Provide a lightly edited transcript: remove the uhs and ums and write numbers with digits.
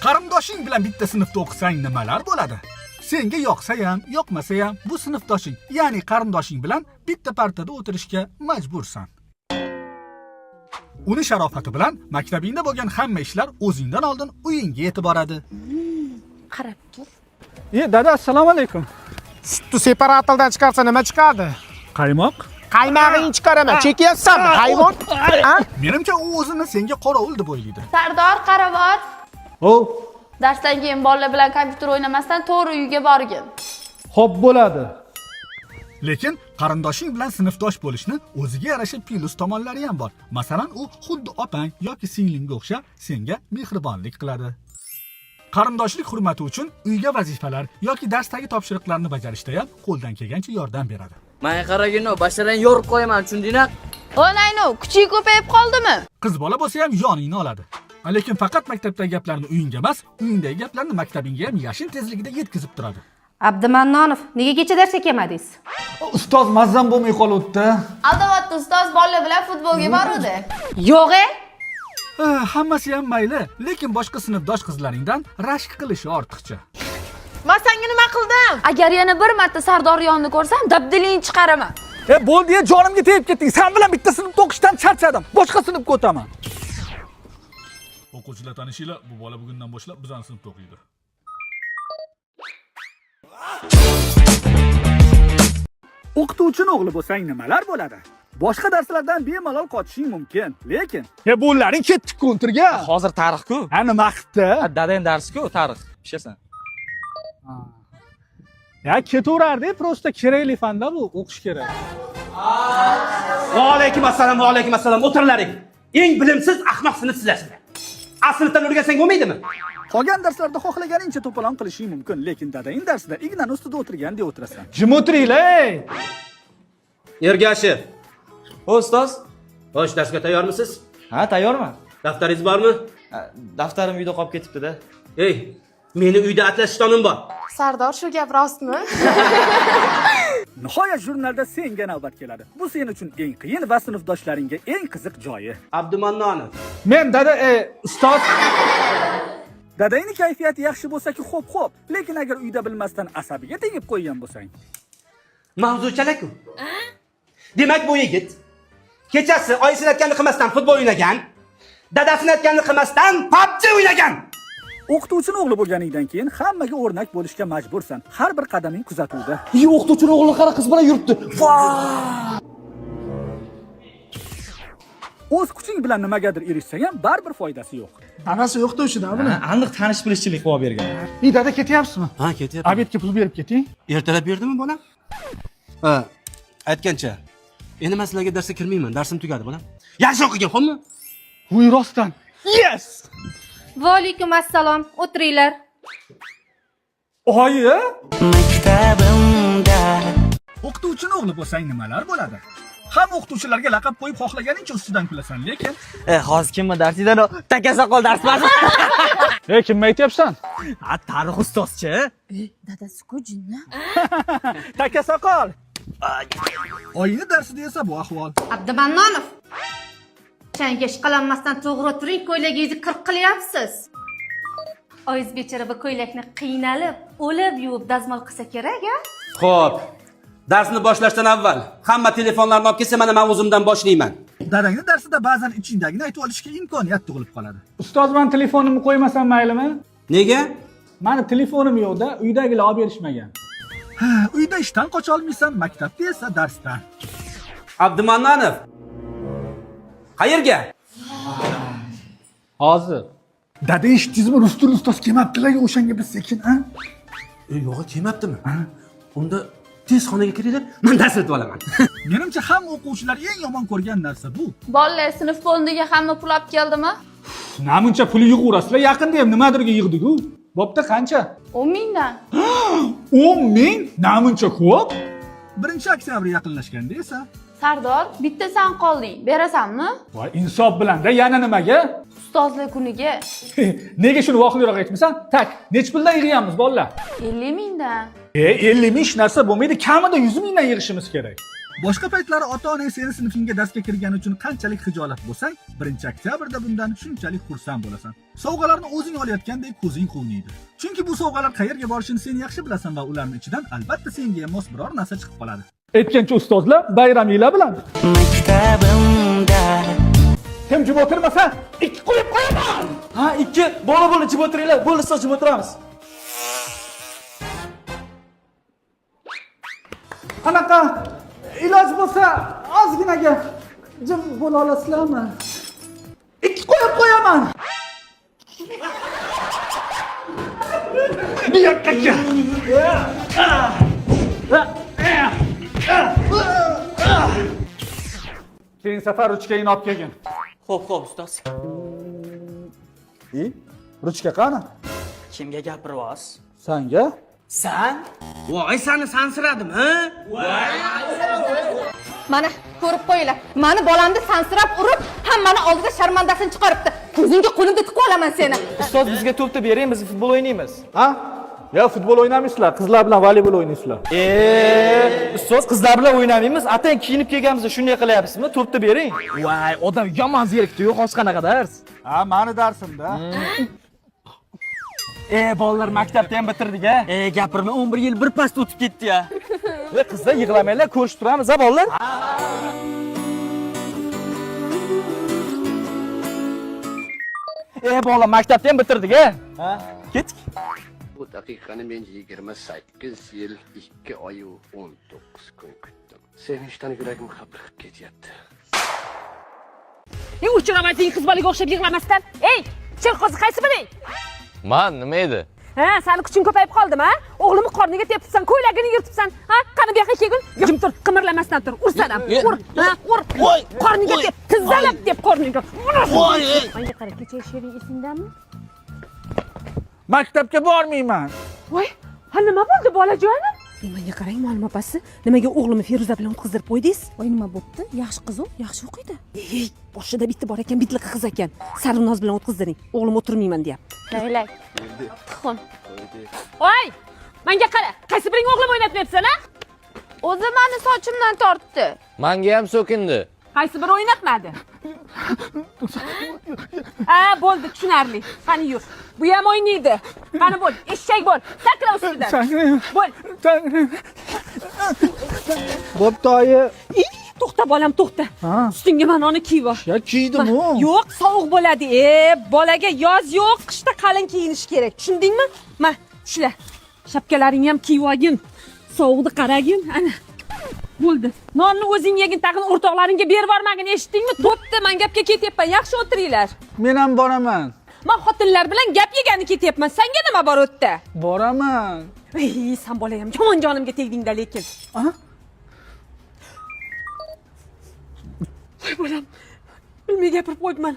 Qarindoshing bilan bitta sinfda o'qisang nimalar bo'ladi? Senga yoqsa ham, yoqmasa ham bu sinfdoshing, ya'ni qarindoshing bilan bitta partada o'tirishga majbursan. Uni sharofati bilan maktabingda bo'lgan hamma ishlar o'zingdan oldin uyingga yetib boradi. Qarab tur. Dada, assalomu alaykum. Sutni separatordan chiqarsa nima chiqadi? Qaymoq? Qaymog'ingni chiqaraman. Chekyapsanmi, hayvon? Menimcha u o'zini senga qorovul deb o'ylaydi. Sardor, Qaravot. Darsdan keyin bolalar bilan kompyuter o'ynamasdan to'g'ri uyga borgin. Xo'p bo'ladi. Lekin qarindoshing bilan sinfdosh bo'lishni o'ziga yarasha plyus tomonlari ham bor. Masalan, u xuddi opang yoki singlingga o'xshab senga mehribonlik qiladi. Qarindoshlik hurmati uchun uyga vazifalar yoki darsdagi topshiriqlarni bajarishda ham qo'ldan kelgancha yordam beradi. Menga qaragin, basharangni yorib qo'yaman, tushundingmi? O'nayno, kuching ko'payib qoldimi? Qiz bola bo'lsa ham yoningni oladi. Lekin faqat maktabdagi gaplarni uyingga emas, uyingdagi gaplarni maktabingga ham yashin tezligida yetkazib turadi. Abdumannonov, nega kecha darsga kelmadingiz? Ustoz mazzam bo'lmay qolibdi. Aldavotda ustoz bolalar bilan futbolga boruvdi. Yo'q-e? Hammasi ham mayli, lekin boshqa sinfdosh qizlaringdan rashk qilishi ortiqcha. Men senga nima qildim? Agar yana bir marta Sardor yonini ko'rsam, dabdilingni chiqaraman. Bo'ldi, jonimga tegib ketding. Sen bilan bitta sinfda o'qishdan charchadim. Boshqa sinfga o'taman. O'quvchilar tanishinglar, bu bola bugundan boshlab bizning sinfda o'qiydi. O'qituvchini o'g'li bo'lsang nimalar bo'ladi? Boshqa darslardan bemalol qochishing mumkin, lekin Bo'llaring ketdik kontrga. Hozir tarix-ku. Nima qildi? Dadang darsi-ku, tarix. Pishasan. Ketaverardi, prosta kerakli fanda bu, o'qish kerak. Va alaykum assalom. O'tirlaring. Eng bilimsiz ahmoq sinf sizlar. Aslida o'rgansang bo'lmaydimi? qolgan darslarda xohlaganingcha to'polon qilishing mumkin, lekin dadaning darsida ignan ustida o'tirgandek o'tirasan. Jim o'tiringlar. Ergashev. Ustoz, xo'sh, darsga tayyormisiz? Ha, tayyorman. Daftaringiz bormi? Daftarim uyda qolib ketibdi-da. Ey, meni uyda atlashtonim bor. Sardor, shu gap rostmi? Nihoyat jurnalda senga navbat keladi. Bu sen uchun eng qiyin va sinfdoshlaringga eng qiziq joyi. Abdumannonov. Men dada, ustoz. Dadangning kayfiyati yaxshi bo'lsa-ki, xo'p, lekin agar uyda bilmasdan asabiga tegib qo'ygan bo'lsang, Mavzuchalar-ku. Demak, bu yigit kechasi oyisini aytganini qilmasdan futbol o'ynagan, dadasini aytganini qilmasdan PUBG o'ynagan. o'qituvchini o'g'li bo'lganingdan keyin hammaga o'rnak bo'lishga majbursan. Har bir qadaming kuzatuvda. O'qituvchini o'g'li qara qiz bilan yuribdi. O'z kuching bilan nimagadir erishsang ham baribir foydasi yo'q. Anasi o'qituvchida buni. Aniq tanish bilishchilik qilib bergan. Dada ketyapsizmi? Ha, ketyapman. Obedga pul berib keting. Ertalab berdimi bolam? Ha, aytgancha. Endi men sizlarga darsga kirmayman. Darsim tugadi bolam. Yaxshi o'qigan, xo'pmi? Voy rostdan. Yes! Va alaykum assalom. O'tiringlar. Oyi? O'qituvchini o'g'li bo'lsang nimalar bo'ladi? Hamma o'qituvchilarga laqab qo'yib xohlaganingcha ustidan kulasan, lekin Hozir kimmi darsingdan takasoqol dars berdi? Kimni aytyapsan? Tarix ustozchi. Dadasi-ku jinni. Takasoqol. oyini darsida esa bu ahvol. Abdumannonov. Changash qalanmasdan to'g'ri o'tiring, ko'ylagingizni qirq qilyapsiz. Oyiz bechara bu ko'ylakni qiynalib, o'lib yuvib dazmol qilsa kerak-a? Xo'p. Darsni boshlashdan avval hamma telefonlarni olib kelsa, mana men o'zimdan boshlayman. Dadangning darsida ba'zan ichingdagini aytib olishga imkoniyat tug'ilib qoladi. Ustoz, men telefonimni qo'ymasam maylimi? Nega? Meni telefonim yo'qda, uydagilar olib berishmagan. Uyda ishdan qocha olmaysan, maktabda esa darsdan. Abdumannonov. Qayerga? Hozir. Dada eshitdingizmi, Rustul ustoz kelmabdilar o'shanga biz sekin, ha? Yo'q, kelmabdimi? Unda tez xonaga kiringlar, men dars o'tib olaman. Menimcha hamma o'quvchilar eng yomon ko'rgan narsa bu. Bolalar sinf fondiga hamma pul olib keldimi? Namuncha pul yig'urasizlar, yaqinda ham nimadirga yig'dik-ku. Bo'pti, qancha? 10 mingdan. 10 ming? Namuncha ko'p. 1-oktyabr yaqinlashganda esa Sardor, bitta sen qolding. Berasanmi? Voy, insof bilan-da, yana nimaga? Ustozlik kuniga Nega shuni voqiliroq aytmaysan? Tak, nech puldan yig'yapmiz bolalar? 50 mingdan. 50 ming narsa bo'lmaydi, kamida 100 mingdan yig'ishimiz kerak. Boshqa paytlari ota-onang seni sinfingga darsga kirgani uchun qanchalik xijolat bo'lsang, 1-oktyabrda bundan shunchalik xursand bo'lasan. Sovg'alarni o'zing olayotgandek ko'zing quvnaydi. Chunki bu sovg'alar qayerga borishini sen yaxshi bilasan va ularning ichidan albatta senga mos biror narsa chiqib qoladi. Aytgancha ustozlar bayraminglar bilan. Maktabimda. Kim jim o'tirmasa, 2 qo'yib qo'yaman. Ha, 2. Bola jim o'tiringlar. Bo'ldi, ustoz jim o'tiramiz. Qanaqa iloj bo'lsa, ozginaga jim bo'la olasizlarmi? 2 qo'yib qo'yaman. Bu yoqqa kel. Keyin safar ruchkangni olib kelgin. Xo'p, ustoz. Ruchka qani? Kimga gapiryapsiz? Sanga? San? Voy, seni sansiradim, ha? Mana ko'rib qo'yinglar. Mani bolamni sansirab urib, hammani oldida sharmandasini chiqaribdi. Ko'zingga qo'limda tiqib olaman seni. Ustoz, bizga to'pni bering, biz futbol o'ynaymiz. Ha? Ya futbol o'ynamaysizlar, qizlar bilan voleybol o'ynaysizlar. Ustoz, qizlar bilan o'ynamaymiz. Atang kiyinib kelganimizda shunday qilyapsizmi? To'pni bering. Voy, odam yomon zerikdi-yu, hozir qanaqa dars? Ha, mani darsimda. Bolalar maktabda ham bitirdik-a. Gapirma, 11 yil bir past o'tib ketdi-ya. Qizlar yig'lamanglar, ko'rishib turamiz, ha bolalar? Bola maktabda ham bitirdik-a. Ketdik. Bu daqiqani men 28 yil 2 oy 19 kun kutdim. Sevinchdan yuragim qapirib ketyapti. Uchiramasang qiz bolaga o'xshab yig'lamasdan. Ey, chirqoz qaysi biring? Man, nima edi? Ha, seni kuching ko'payib qoldimi, ha? O'g'limni qorniga tepibsan, ko'ylagini yirtibsan. Ha, qani bu yoqqa kelgun. Jim tur, qimirlamasdan tur. Ursan ham. Ur, ha, ur. Qorniga tep, tizzalab tep qorniga. Voy! Menga qara, kecha she'ring esingdami? Maktabga bormayman. Voy, ha nima bo'ldi bolajonim? Menga qarang, muallim opasi, nimaga o'g'limni Feruza bilan o'tkazdirib qo'ydingiz? Voy, nima bo'pti? Yaxshi qiz u, yaxshi o'qiydi. Ey, boshida bitta bor ekan, bitliq qiz ekan. Sarvinoz bilan o'tkazdiring. O'g'lim o'tirmayman deyapti. Laylak. Tuxum. Voy! Menga qara, qaysi biring o'g'lim o'ynatmayapsan, ha? O'zi meni sochimdan tortdi. Menga ham so'kindi. Qaysi biri o'ynatmadi? Bo'ldi, tushunarli. Qani yur. Bu ham o'ynaydi. Qani bo'l, eshak bo'l. Sakra ustidan. Bo'l. Bo'pti oyi. To'xta bolam, to'xta. Ustingga mana uni kiyib ol. Ya kiydim-ku. Yo'q, sovuq bo'ladi. Bolaga yoz yo'q, qishda qalin kiyinish kerak. Tushundingmi? Ma, shular. Shapkalaringni ham kiyib olgin. Sovuqni qaragin. Ana. Bo'ldi. Nonni o'zing yegin, tag'in o'rtoqlaringga berib bormagin, eshitdingmi? Bo'pti, men gapga ketyapman. Yaxshi o'tiringlar. Men ham boraman. Men xotinlar bilan gap yegani ketyapman. Senga nima bor o'tda? Boraman. Ey, sen bola ham yomon jonimga tegding-da lekin. Voy bolam. Bilmay gapirib qo'yibman.